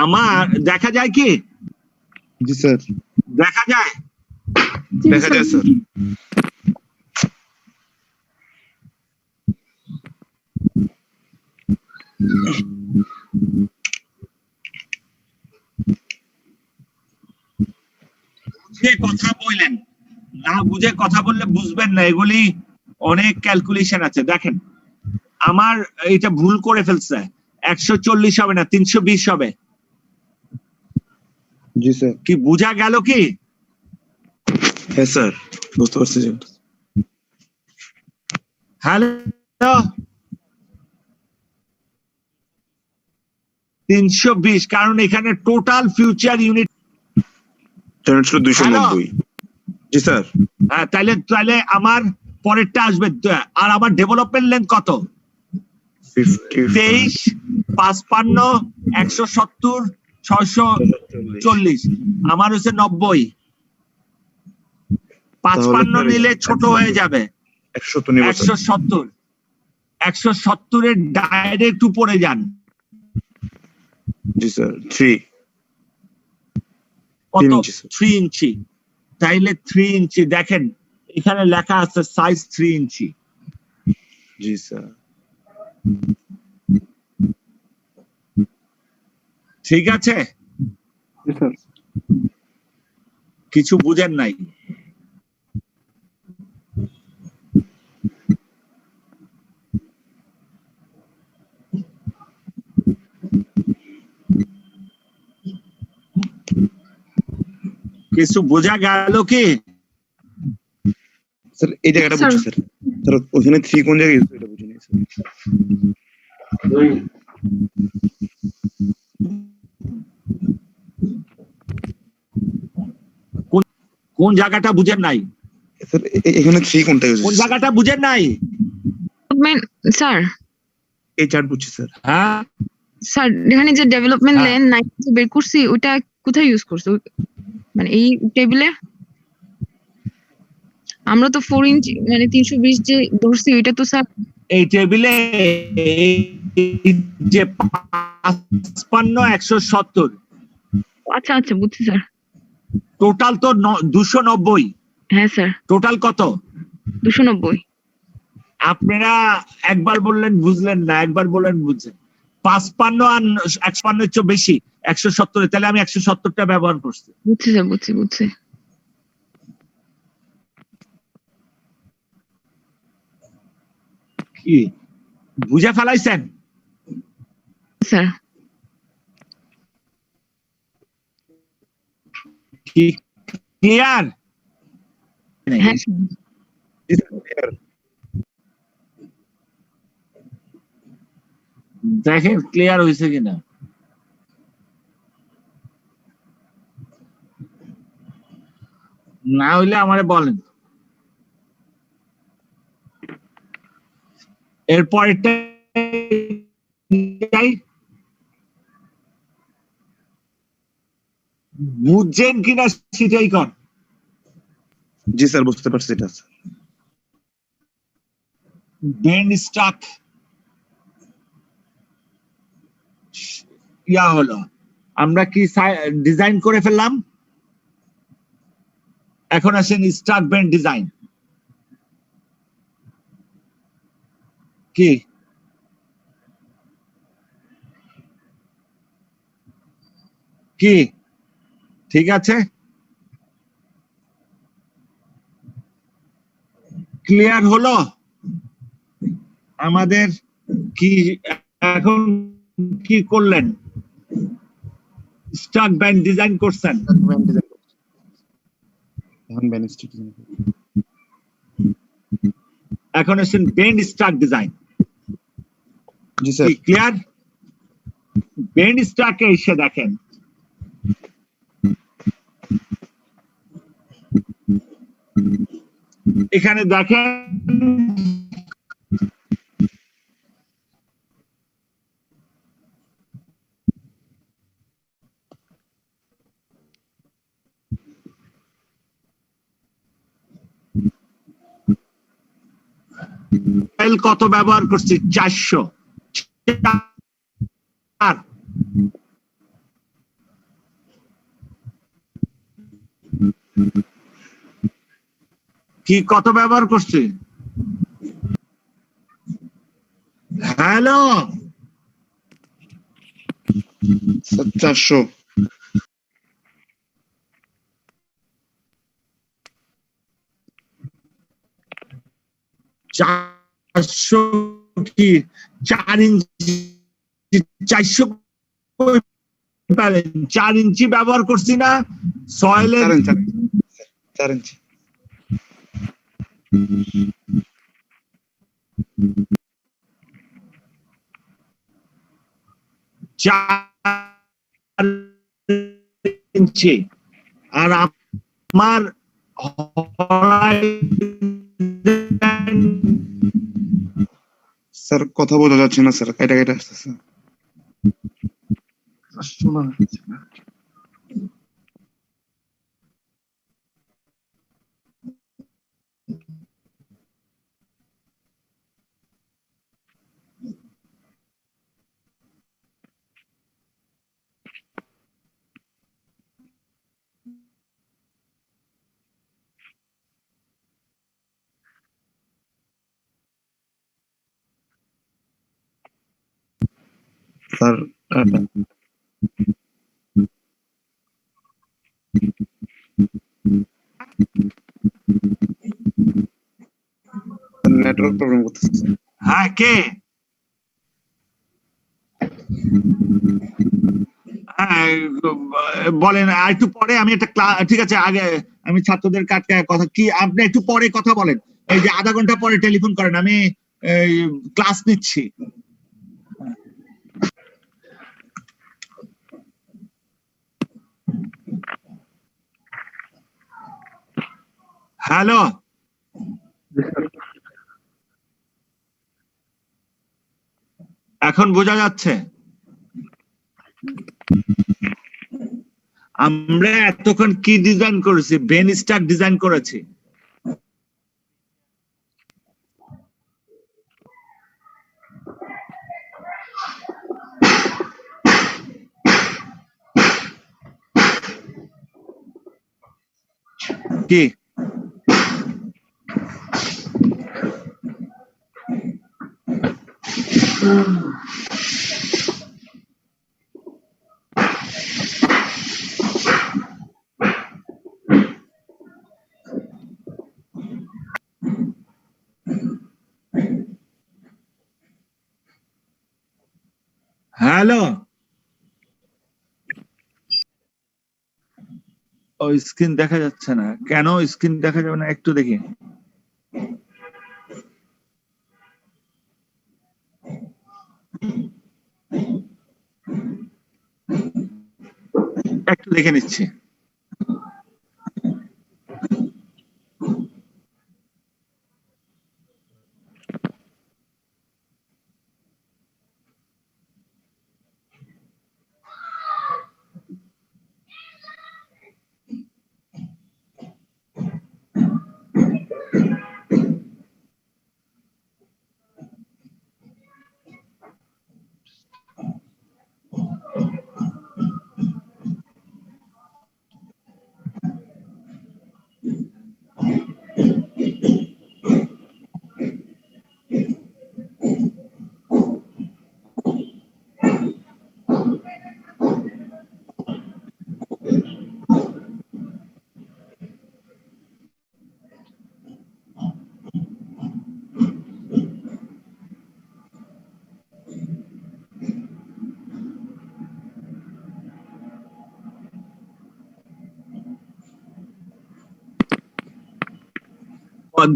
আমার দেখা যায় কি? জি স্যার দেখা যায়? দেখা যায় স্যার বুঝে কথা বললেন না, বুঝে কথা বললে বুঝবেন না, এগুলি অনেক ক্যালকুলেশন আছে। দেখেন আমার এটা ভুল করে ফেলছে, 140 হবে না 320 হবে। জি স্যার কি বুঝা গেল কি? হ্যাঁ স্যার বুঝতে পারছি স্যার হ্যালো, 320, কারণ এখানে টোটাল ফিউচার ইউনিট ট্রেন ছিল 290 জি স্যার তাহলে তাহলে আমার পরেরটা আসবে। আর আমার ডেভেলপমেন্ট লেন্থ কত? 23, 55, 170, 640। আমার হচ্ছে 90। 55 নিলে ছোট হয়ে যাবে, 170 নিব স্যার 170। 170 এর ডাইরেক্ট উপরে যান। জি স্যার 3 কত? 3 ইঞ্চি স্যার 3 ইঞ্চি। তাইলে 3 ইঞ্চি, দেখেন এখানে লেখা আছে সাইজ 3 ইঞ্চি। জি স্যার ঠিক আছে? জি স্যার কিছু বুঝেন নাই? কিছু বোঝা গেল কি? স্যার এই জায়গাটা বুঝছি স্যার স্যার ওখানে 3 কোন জায়গায় ইউজ করে এটা বুঝিনি স্যার কোন জায়গাটা বুঝেন নাই? স্যার এখানে 3 কোনটা ইউজ কোন জায়গাটা বুঝেন নাই? স্যার এই চার্ট বুঝছি স্যার হ্যাঁ স্যার এখানে যে ডেভেলপমেন্ট হ্যাঁ। লেন 90 বের করছি ওটা কোথায় ইউজ করছো? মানে এই টেবিলে আমরা তো 4 ইঞ্চি মানে 320 যে ধরছি ওইটা তো স্যার এই টেবিলে যে 55, 170 আচ্ছা আচ্ছা বুঝছি স্যার। টোটাল তো 290। হ্যাঁ স্যার টোটাল কত? 290। আপনারা একবার বললেন বুঝলেন না, একবার বললেন বুঝছেন। 55 আর 155 এর চেয়ে বেশি 170, তাহলে আমি 170টা ব্যবহার করছি। বুঝছি স্যার বুঝছি বুঝছি। কি বুঝে ফেলাইছেন? স্যার কি ক্লিয়ার? হ্যাঁ জি স্যার দেখেন ক্লিয়ার হয়েছে কিনা। না হইলে আমারে বলেন। এরপরটা বুঝছেন কিনা সেটাই কর। জি স্যার, বুঝতে পারছি এটা। বেন্ড স্ট্রাক ইয়া হলো, আমরা কি ডিজাইন করে ফেললাম। এখন আসেন স্ট্রাক বেন্ড ডিজাইন কি। কি ঠিক আছে, ক্লিয়ার হলো আমাদের কি। এখন কি করলেন, স্ট্রাক ব্যান্ড ডিজাইন করছেন। এখন আসেন বেন্ড স্ট্রাক ডিজাইন। জি স্যার। ক্লিয়ার। বেন্ড স্ট্রাকে এসে দেখেন এখানে দেখেন কত ব্যবহার করছি, 400। কি কত ব্যবহার করছি, হ্যালো 400। 400 কি 4 ইঞ্চি, 400 4 ইঞ্চি ব্যবহার করছি না সয়েলের। 4 ইঞ্চি। ইঞ্চি আর আমার স্যার কথা বোঝা যাচ্ছে না স্যার, কাটা কাটা আসতেছে। শোনা যাচ্ছে না। স্যার নেটওয়ার্ক প্রবলেম করতেছে। হ্যাঁ কে, হ্যাঁ বলেন। আর একটু পরে আমি একটা ঠিক আছে, আগে আমি ছাত্রদের কাটকে কথা কি, আপনি একটু পরে কথা বলেন। এই যে আধা ঘন্টা পরে টেলিফোন করেন, আমি ক্লাস নিচ্ছি। হ্যালো এখন বোঝা যাচ্ছে। আমরা এতক্ষণ কি ডিজাইন করেছি, বেন স্ট্রাক ডিজাইন করেছি। কি হ্যালো, ও স্ক্রিন দেখা যাচ্ছে না কেন, স্ক্রিন দেখা যাবে না একটু দেখি। একটু দেখে নিচ্ছি।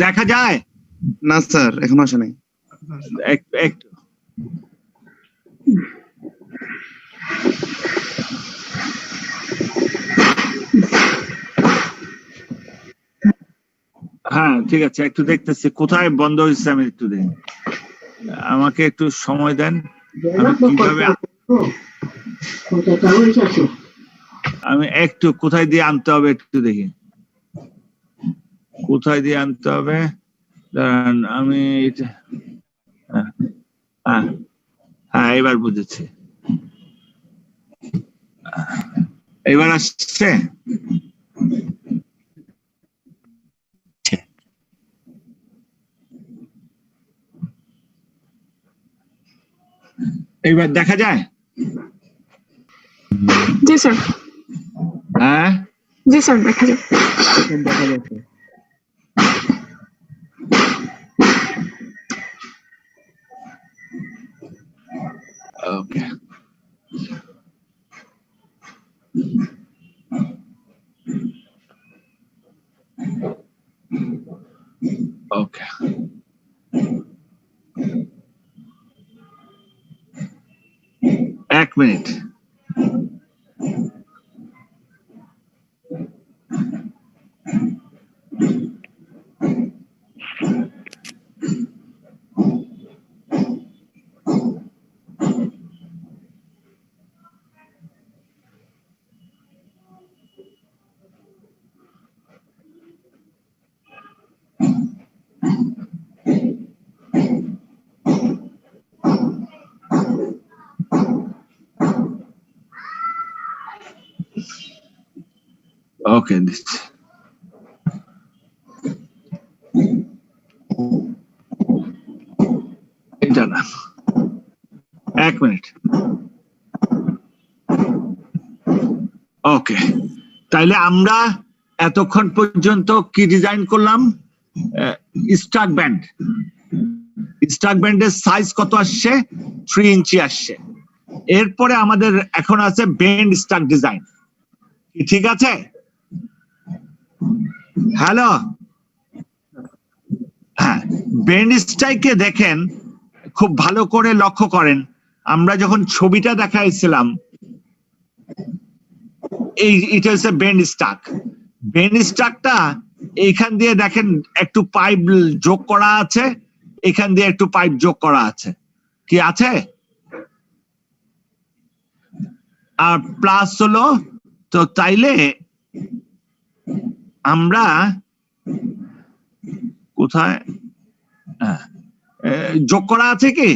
দেখা যায়? না স্যার, এখনো আসে নাই। একটু হ্যাঁ ঠিক আছে, একটু দেখতেছি কোথায় বন্ধ হয়েছে, আমি একটু দেখি, আমাকে একটু সময় দেন। আমি একটু কোথায় দিয়ে আনতে হবে একটু দেখি, কোথায় দিয়ে আনতে হবে। দাঁড়ান, আমি হ্যাঁ হ্যাঁ এবার বুঝেছি, এবার আসছে। এবার দেখা যায়? জি স্যার, হ্যাঁ জি স্যার দেখা যায়। দেখা যাচ্ছে। ওকে, ওকে, এক মিনিট। ওকে, দিচ্ছি। এটা না, এক মিনিট। ওকে, তাইলে আমরা এতক্ষণ পর্যন্ত কি ডিজাইন করলাম? Stack bend. স্টাক ব্যান্ডের সাইজ কত আসছে? 3 ইঞ্চি আসছে। এরপরে আমাদের এখন আছে বেন্ড স্টাক ডিজাইন, ঠিক আছে? হ্যালো, হ্যাঁ, বেন্ড স্টাইকে দেখেন, খুব ভালো করে লক্ষ্য করেন, আমরা যখন ছবিটা দেখাইছিলাম, এটা হচ্ছে বেন্ড স্টাক। বেন্ড স্টাকটা এইখান দিয়ে দেখেন একটু পাইপ যোগ করা আছে, এখান দিয়ে একটু পাইপ যোগ করা আছে, কি আছে? আর প্লাস হলো, তো তাইলে আমরা কোথায় যোগ করা আছে কি?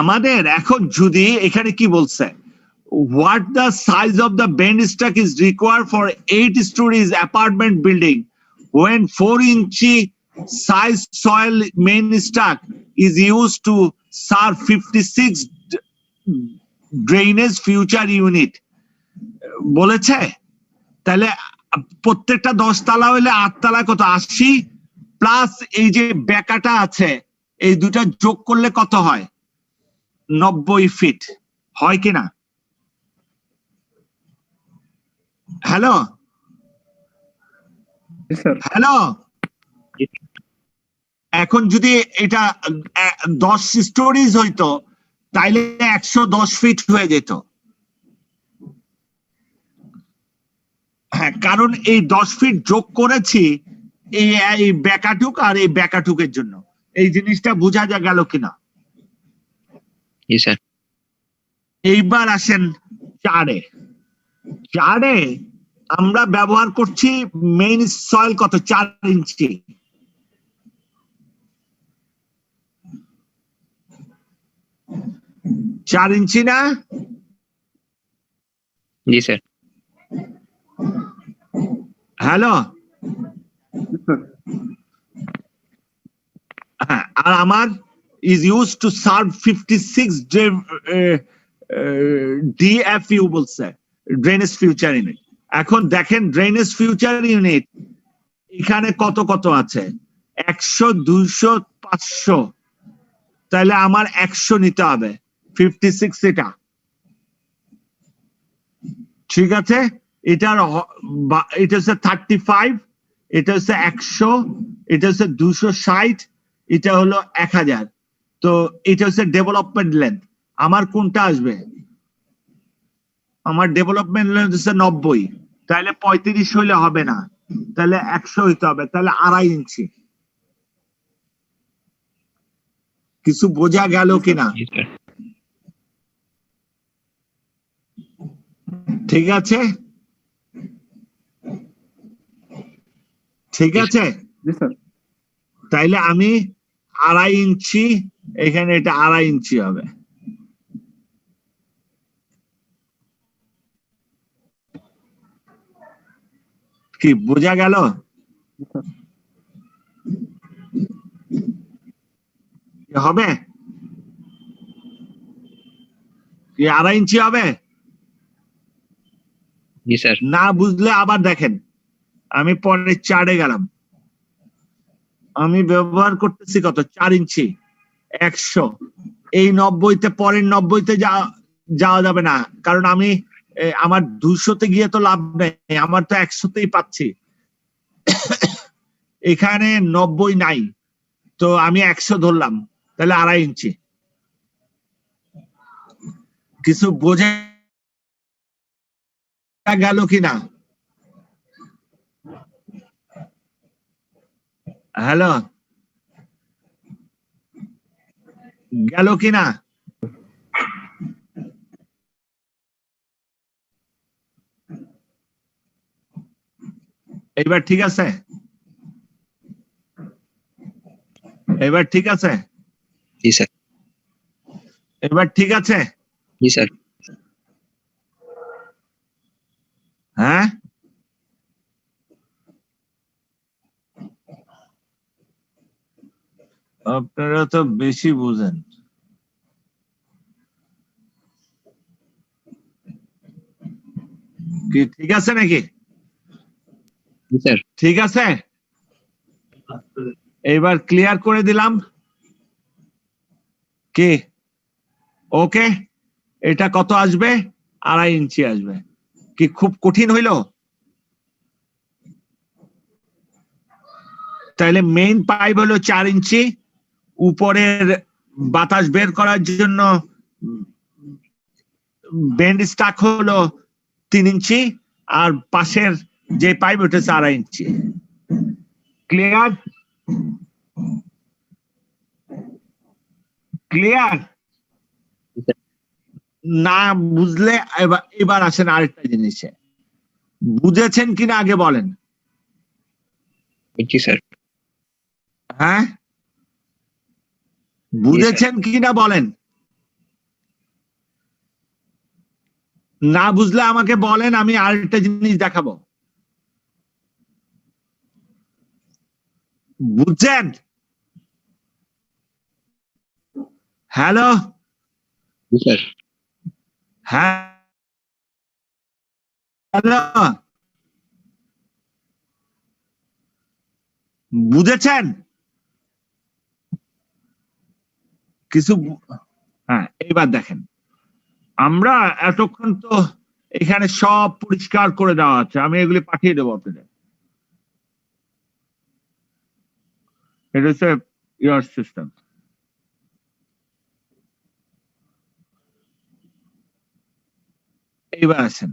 আমাদের এখন যদি এখানে কি বলছে, what the size of the bend stack is required for 8 stories apartment building when 4 inch size soil main stack is used to serve 56 drainage future unit বলেছে। তাহলে প্রত্যেকটা 10 তলা হইলে 8 তলা কত? 80 প্লাস এই যে বেকাটা আছে, এই দুটা যোগ করলে কত হয়? 90 ফিট হয় কিনা? হ্যালো হ্যালো, এখন যদি এটা 10 স্টোরিজ হইতো তাইলে 110 ফিট হয়ে যেত। হ্যাঁ, কারণ এই 10 ফিট যোগ করেছি এই বেকাটুক আর এই বেকাটুকের জন্য। এই জিনিসটা বোঝা যা গেল কিনা? স্যার। এইবার আসেন 4-এ। 4-এ আমরা ব্যবহার করছি মেইন সয়েল কত? 4 ইঞ্চি। চার ইঞ্চি না? জি স্যার। হ্যালো, হ্যাঁ, আর আমার is used to serve 56 DFU বলছে, ড্রেনেজ ফিউচার ইউনিট। এখন দেখেন ড্রেনেজ ফিউচার ইউনিট এখানে কত কত আছে? 100, 200, 500। তাহলে আমার 100 নিতে হবে, 56 এটা, ঠিক আছে? এটা হচ্ছে 35, এটা হচ্ছে 100, এটা হচ্ছে 260, এটা হলো 1000। তো এটা হচ্ছে ডেভেলপমেন্ট লেন্থ। আমার কোনটা আসবে? আমার ডেভেলপমেন্ট লেন্থ হচ্ছে 90, তাহলে 35 হইলে হবে না, তাহলে 100 হইতে হবে, তাহলে 2.5 ইঞ্চি। কিছু বোঝা গেল কিনা? জি স্যার। ঠিক আছে, ঠিক আছে। জি স্যার। তাইলে আমি 2.5 ইঞ্চি, এখানে এটা 2.5 ইঞ্চি হবে। কি বোঝা গেল? কি হবে? কি 2.5 ইঞ্চি হবে? জি স্যার। না বুঝলে আবার দেখেন, আমি পরের চার্টে গেলাম, আমি ব্যবহার করতেছি কত? 4 ইঞ্চি, 100। এই 90-তে, পরের 90-তে যাওয়া যাবে না, কারণ আমি আমার 200-তে গিয়ে তো লাভ নেই, আমার তো 100-তেই পাচ্ছি। এখানে 90 নাই, তো আমি 100 ধরলাম, তাহলে 2.5 ইঞ্চি। কিছু বোঝা গেল কিনা? হ্যালো, গেল কিনা? এবার ঠিক আছে? এবার ঠিক আছে? জি স্যার। এবার ঠিক আছে? জি স্যার। হ্যাঁ, আপনারা তো বেশি বুঝেন। কি ঠিক আছে নাকি? জি স্যার। ঠিক আছে, এবার ক্লিয়ার করে দিলাম। কি ওকে? এটা কত আসবে? 2.5 ইঞ্চি আসবে। কি খুব কঠিন হইলো? তাহলে মেইন পাইপ হলো 4 ইঞ্চি, উপরের বাতাস বের করার জন্য বেন্ড স্টাক হলো 3 ইঞ্চি, আর পাশের যে পাইপ ওটা 2.5 ইঞ্চি। ক্লিয়ার? ক্লিয়ার? না বুঝলে এবার আসেন আরেকটা জিনিসে, বুঝেছেন কিনা আগে বলেন। জি স্যার। হ্যাঁ, বুঝেছেন কিনা বলেন। না বুঝলে আমাকে বলেন, আমি আরেকটা জিনিস দেখাবো। বুঝছেন? হ্যালো, জি স্যার। হ্যাঁ, হ্যালো, বুঝেছেন কিছু? হ্যাঁ, এবার দেখেন, আমরা এতক্ষণ তো এখানে সব পরিষ্কার করে দেওয়া আছে, আমি এগুলি পাঠিয়ে দেবো আপনাদের। এটা হচ্ছে ইয়ার সিস্টেম। এইবার আসেন,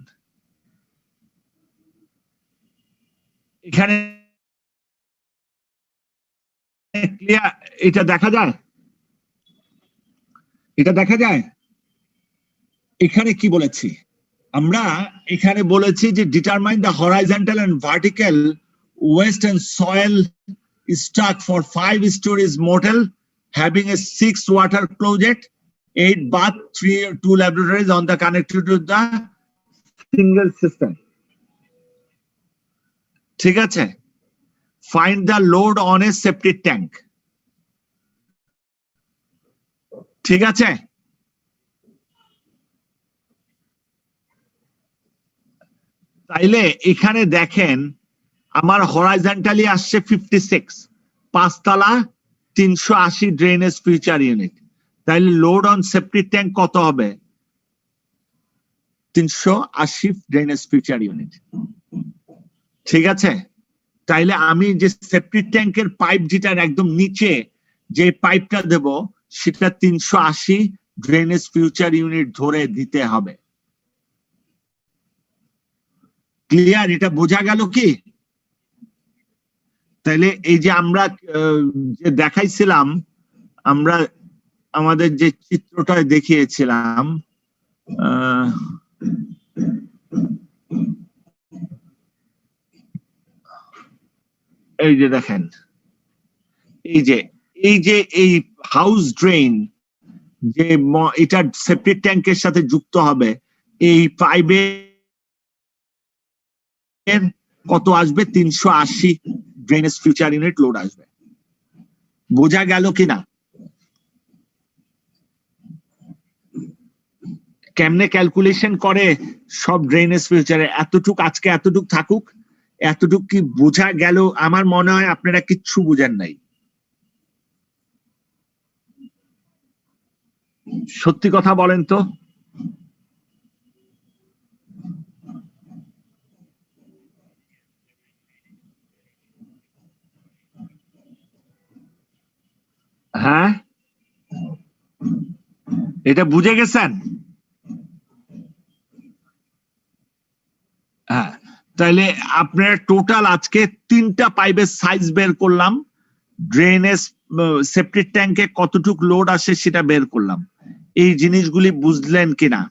এখানে ক্লিয়ার? এটা দেখা যায়? এটা দেখা যায়? এখানে কি বলেছি আমরা? এখানে বলেছি যে determine the horizontal and vertical waste and soil stock for 5 stories motel having a 6 water closet, 8 bath, 2 laboratories on the connected to the single system. ঠিক আছে? Find the load on a septic tank. ঠিক আছে? তাইলে এখানে দেখেন, আমার horizontally আসছে 56, 5 তলা, 380 ড্রেনেজ ফিচার ইউনিট। তাইলে লোড অন সেপ্টিক ট্যাঙ্ক কত হবে? 380 ড্রেনেজ ফিউচার ইউনিট। ঠিক আছে, তাইলে আমি যে সেপ্টিক ট্যাঙ্কের পাইপ যেটার একদম নিচে যে পাইপটা দেব সেটা 380 ড্রেনেজ ফিউচার ইউনিট ধরে দিতে হবে। ক্লিয়ার? এটা বোঝা গেল কি? তাইলে এই যে আমরা যে দেখাইছিলাম, আমরা আমাদের যে চিত্রটা দেখিয়েছিলাম, এই যে দেখেন, এই হাউস ড্রেন যে এটা সেপ্টিক ট্যাঙ্কের সাথে যুক্ত হবে, এই পাইপের কত আসবে? 380 ড্রেনেজ ফিউচার ইউনিট লোড আসবে। বোঝা গেল কিনা? কেমনে ক্যালকুলেশন করে সব ড্রেনেজ ফিউচারে? এতটুক আজকে এতটুক থাকুক, এতটুক কি বোঝা গেল? আমার মনে হয় আপনারা কিচ্ছু বুঝেন নাই। সত্যি কথা বলেন তো। হ্যাঁ, এটা বুঝে গেছেন? হ্যাঁ, তাহলে আপনার টোটাল আজকে 3টা পাইপের সাইজ বের করলাম, ড্রেনেজ সেপ্টিক ট্যাঙ্কে কতটুক লোড আসে সেটা বের করলাম। এই জিনিসগুলি বুঝলেন কিনা?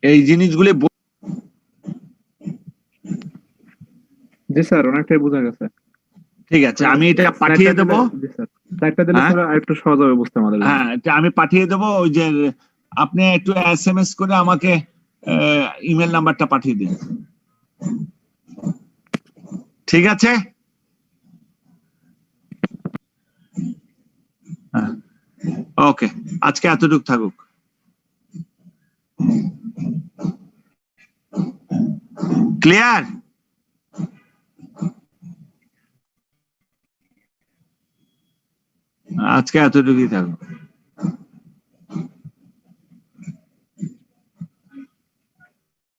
এই জিনিসগুলি জি স্যার, অনেকটাই বোঝা গেছে। ঠিক আছে, আমি এটা পাঠিয়ে দেবো। জি স্যার, স্লাইডটা দিলে স্যার আরেকটু সহজ হবে বুঝতে আমাদের। হ্যাঁ, এটা আমি পাঠিয়ে দেবো। ওই যে আপনি একটু SMS করে আমাকে ইমেল নাম্বারটা পাঠিয়ে দিন। ঠিক আছে? হ্যাঁ, ওকে, আজকে এতটুকু থাকুক। ক্লিয়ার? আজকে এতটুকুই থাকুক।